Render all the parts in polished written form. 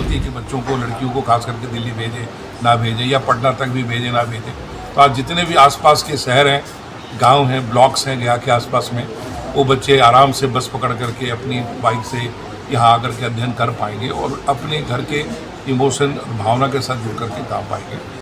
होती है कि बच्चों को, लड़कियों को खास करके दिल्ली भेजे ना भेजे, या पटना तक भी भेजे ना भेजे। तो आज जितने भी आसपास के शहर हैं, गांव हैं, ब्लॉक्स हैं गया के आसपास में, वो बच्चे आराम से बस पकड़ करके अपनी बाइक से यहाँ आकर के अध्ययन कर पाएंगे और अपने घर के इमोशन, भावना के साथ जुड़ करके काम पाएंगे।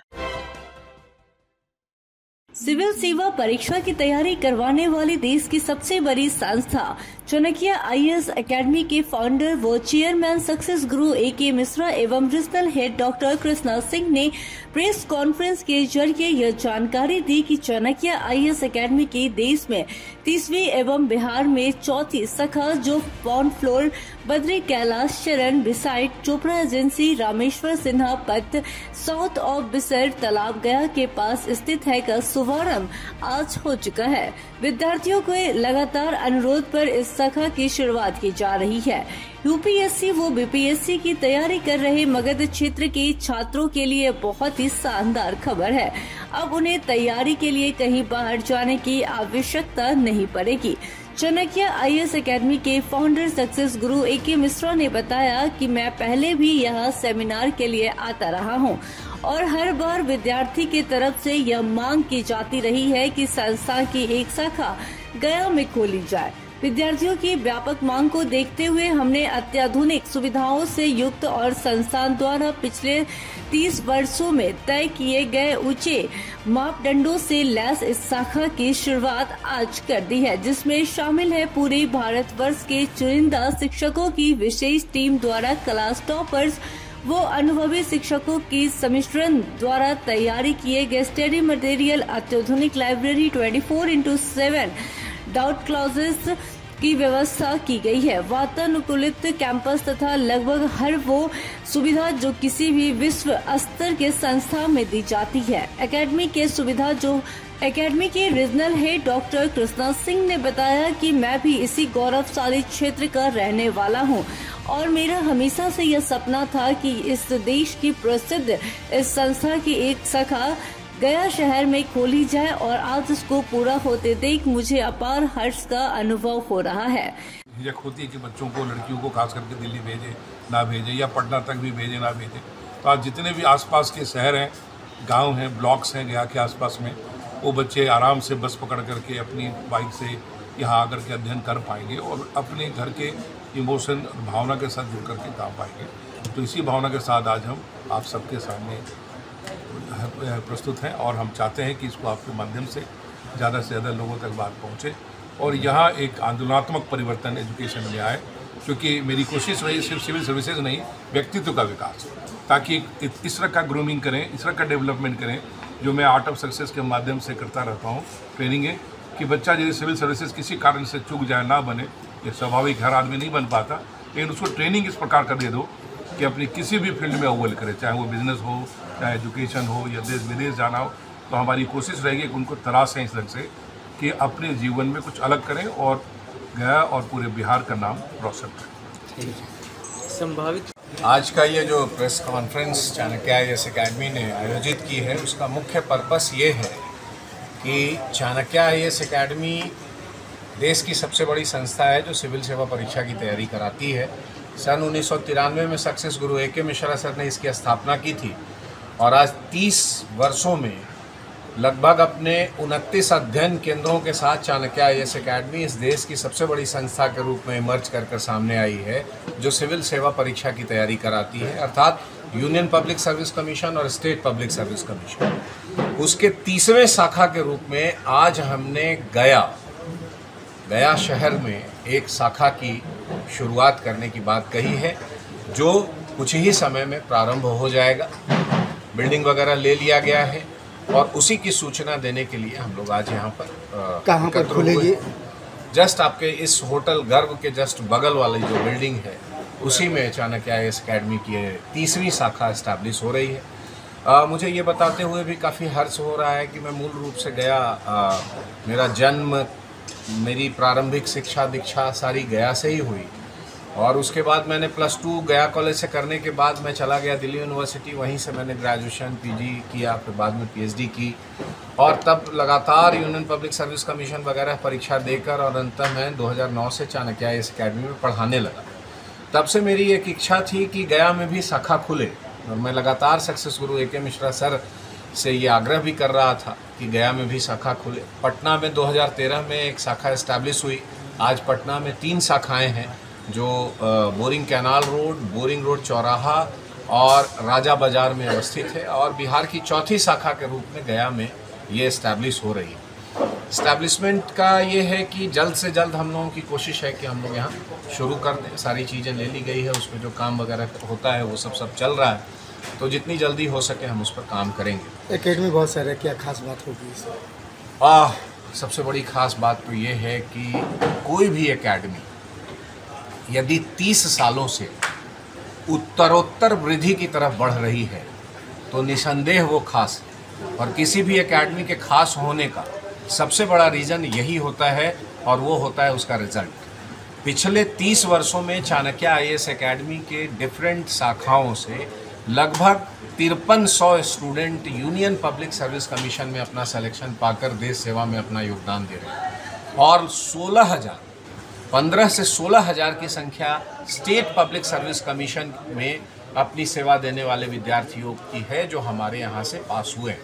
सिविल सेवा परीक्षा की तैयारी करवाने वाली देश की सबसे बड़ी संस्था चाणक्य आईएएस एकेडमी के फाउंडर व चेयरमैन सक्सेस गुरु ए.के. मिश्रा एवं regional head doctor Krishna Singh ने प्रेस कॉन्फ्रेंस के जरिए यह जानकारी दी कि चाणक्य आईएएस एकेडमी के देश में 30वीं एवं बिहार में 4थी शाखा जो पॉन्ड फ्लोर बद्री कैलाश शरण बिसाइड चोपड़ा एजेंसी रामेश्वर सिन्हा पथ साउथ ऑफ बिसर तालाब गया के पास स्थित है का शुभारंभ आज हो चुका है। विद्यार्थियों के लगातार अनुरोध पर इस शाखा की शुरुआत की जा रही है। यूपीएससी व बीपीएससी की तैयारी कर रहे मगध क्षेत्र के छात्रों के लिए बहुत ही शानदार खबर है। अब उन्हें तैयारी के लिए कहीं बाहर जाने की आवश्यकता नहीं पड़ेगी। चाणक्य आईएएस एकेडमी के फाउंडर सक्सेस गुरु ए.के. मिश्रा ने बताया कि मैं पहले भी यहाँ सेमिनार के लिए आता रहा हूँ और हर बार विद्यार्थी की तरफ से यह मांग की जाती रही है कि संस्था की एक शाखा गया में खोली जाए। विद्यार्थियों की व्यापक मांग को देखते हुए हमने अत्याधुनिक सुविधाओं से युक्त और संस्थान द्वारा पिछले 30 वर्षों में तय किए गए ऊंचे मापदंडों से लैस इस शाखा की शुरुआत आज कर दी है, जिसमें शामिल है पूरे भारतवर्ष के चुनिंदा शिक्षकों की विशेष टीम द्वारा क्लास टॉपर्स वो अनुभवी शिक्षकों की सम्मिश्रण द्वारा तैयारी किए गए स्टडी मटेरियल, अत्याधुनिक लाइब्रेरी, 24/7 डाउट क्लॉजेस की व्यवस्था की गई है, वातानुकूलित कैंपस तथा लगभग हर वो सुविधा जो किसी भी विश्व स्तर के संस्था में दी जाती है। एकेडमी के regional head doctor Krishna Singh ने बताया कि मैं भी इसी गौरवशाली क्षेत्र का रहने वाला हूं और मेरा हमेशा से यह सपना था कि इस देश की प्रसिद्ध इस संस्था की एक शाखा गया शहर में खोली जाए और आज इसको पूरा होते देख मुझे अपार हर्ष का अनुभव हो रहा है। झिझक होती है कि बच्चों को, लड़कियों को खास करके दिल्ली भेजे ना भेजे, या पटना तक भी भेजे ना भेजे। तो आज जितने भी आसपास के शहर हैं, गांव हैं, ब्लॉक्स हैं गया के आसपास में, वो बच्चे आराम से बस पकड़ करके अपनी बाइक से यहाँ आकर के अध्ययन कर पाएंगे और अपने घर के इमोशन, भावना के साथ जुड़ करके काम पाएंगे। तो इसी भावना के साथ आज हम आप सबके सामने प्रस्तुत हैं और हम चाहते हैं कि इसको आपके माध्यम से ज़्यादा लोगों तक बात पहुँचे और यहाँ एक आंदोलनात्मक परिवर्तन एजुकेशन में आए, क्योंकि मेरी कोशिश रही सिर्फ सिविल सर्विसेज नहीं, व्यक्तित्व का विकास, ताकि इस तरह का ग्रूमिंग करें, इस तरह का डेवलपमेंट करें जो मैं आर्ट ऑफ सक्सेस के माध्यम से करता रहता हूँ ट्रेनिंगें, कि बच्चा यदि सिविल सर्विसेज किसी कारण से चूक जाए, ना बने, ये स्वाभाविक हर आदमी नहीं बन पाता, लेकिन उसको ट्रेनिंग इस प्रकार का दे दो कि अपनी किसी भी फील्ड में अव्वल करे, चाहे वो बिजनेस हो, चाहे एजुकेशन हो, या देश विदेश जाना हो। तो हमारी कोशिश रहेगी कि उनको तराशें इस ढंग से कि अपने जीवन में कुछ अलग करें और गया और पूरे बिहार का नाम रोशन करें। संभावित आज का ये जो press conference Chanakya IAS academy ने आयोजित की है, उसका मुख्य पर्पस ये है कि चाणक्य आईएएस एकेडमी देश की सबसे बड़ी संस्था है जो सिविल सेवा परीक्षा की तैयारी कराती है। सन 1993 में सक्सेस गुरु ए.के. मिश्रा सर ने इसकी स्थापना की थी और आज 30 वर्षों में लगभग अपने 29 अध्ययन केंद्रों के साथ चाणक्य आईएएस एकेडमी इस देश की सबसे बड़ी संस्था के रूप में इमर्ज कर सामने आई है, जो सिविल सेवा परीक्षा की तैयारी कराती है, अर्थात यूनियन पब्लिक सर्विस कमीशन और स्टेट पब्लिक सर्विस कमीशन। उसके 30वें शाखा के रूप में आज हमने गया शहर में एक शाखा की शुरुआत करने की बात कही है, जो कुछ ही समय में प्रारंभ हो जाएगा। बिल्डिंग वगैरह ले लिया गया है और उसी की सूचना देने के लिए हम लोग आज यहाँ पर कहाँ पर खुलेगी? जस्ट आपके इस होटल गर्व के जस्ट बगल वाली जो बिल्डिंग है, उसी में चाणक्य आईएएस एकेडमी की 30वीं शाखा इस्टेब्लिश हो रही है। मुझे ये बताते हुए भी काफ़ी हर्ष हो रहा है कि मैं मूल रूप से मेरा जन्म, मेरी प्रारंभिक शिक्षा दीक्षा सारी गया से ही हुई और उसके बाद मैंने +2 गया कॉलेज से करने के बाद मैं चला गया दिल्ली यूनिवर्सिटी, वहीं से मैंने ग्रेजुएशन पीजी किया, फिर बाद में पीएचडी की और तब लगातार यूनियन पब्लिक सर्विस कमीशन वगैरह परीक्षा देकर और अंत में 2009 से चाणक्य आईएएस एकेडमी में पढ़ाने लगा। तब से मेरी एक इच्छा थी कि गया में भी शाखा खुले, और मैं लगातार सक्सेस गुरु ए.के. मिश्रा सर से ये आग्रह भी कर रहा था कि गया में भी शाखा खुले। पटना में 2013 में एक शाखा एस्टैब्लिश हुई। आज पटना में 3 शाखाएं हैं, जो boring canal road, boring road चौराहा और राजा बाजार में अवस्थित है, और बिहार की चौथी शाखा के रूप में गया में ये इस्टेब्लिश हो रही है। इस्टेब्लिशमेंट का ये है कि जल्द से जल्द हम लोगों की कोशिश है कि हम लोग यहाँ शुरू कर दें। सारी चीज़ें ले ली गई है, उसमें जो काम वगैरह होता है वो सब चल रहा है, तो जितनी जल्दी हो सके हम उस पर काम करेंगे। एकेडमी बहुत सारे, क्या खास बात होगी इसमें? सबसे बड़ी खास बात तो ये है कि कोई भी एकेडमी यदि 30 सालों से उत्तरोत्तर वृद्धि की तरफ बढ़ रही है तो निसंदेह वो खास है। और किसी भी एकेडमी के खास होने का सबसे बड़ा रीज़न यही होता है, और वो होता है उसका रिजल्ट। पिछले 30 वर्षों में चाणक्य IAS एकेडमी के डिफरेंट शाखाओं से लगभग 5300 student union public service commission में अपना सिलेक्शन पाकर देश सेवा में अपना योगदान दे रहे हैं, और 15 से 16,000 की संख्या स्टेट पब्लिक सर्विस कमीशन में अपनी सेवा देने वाले विद्यार्थियों की है, जो हमारे यहाँ से पास हुए।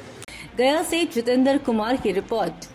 गया से जितेंद्र कुमार की रिपोर्ट।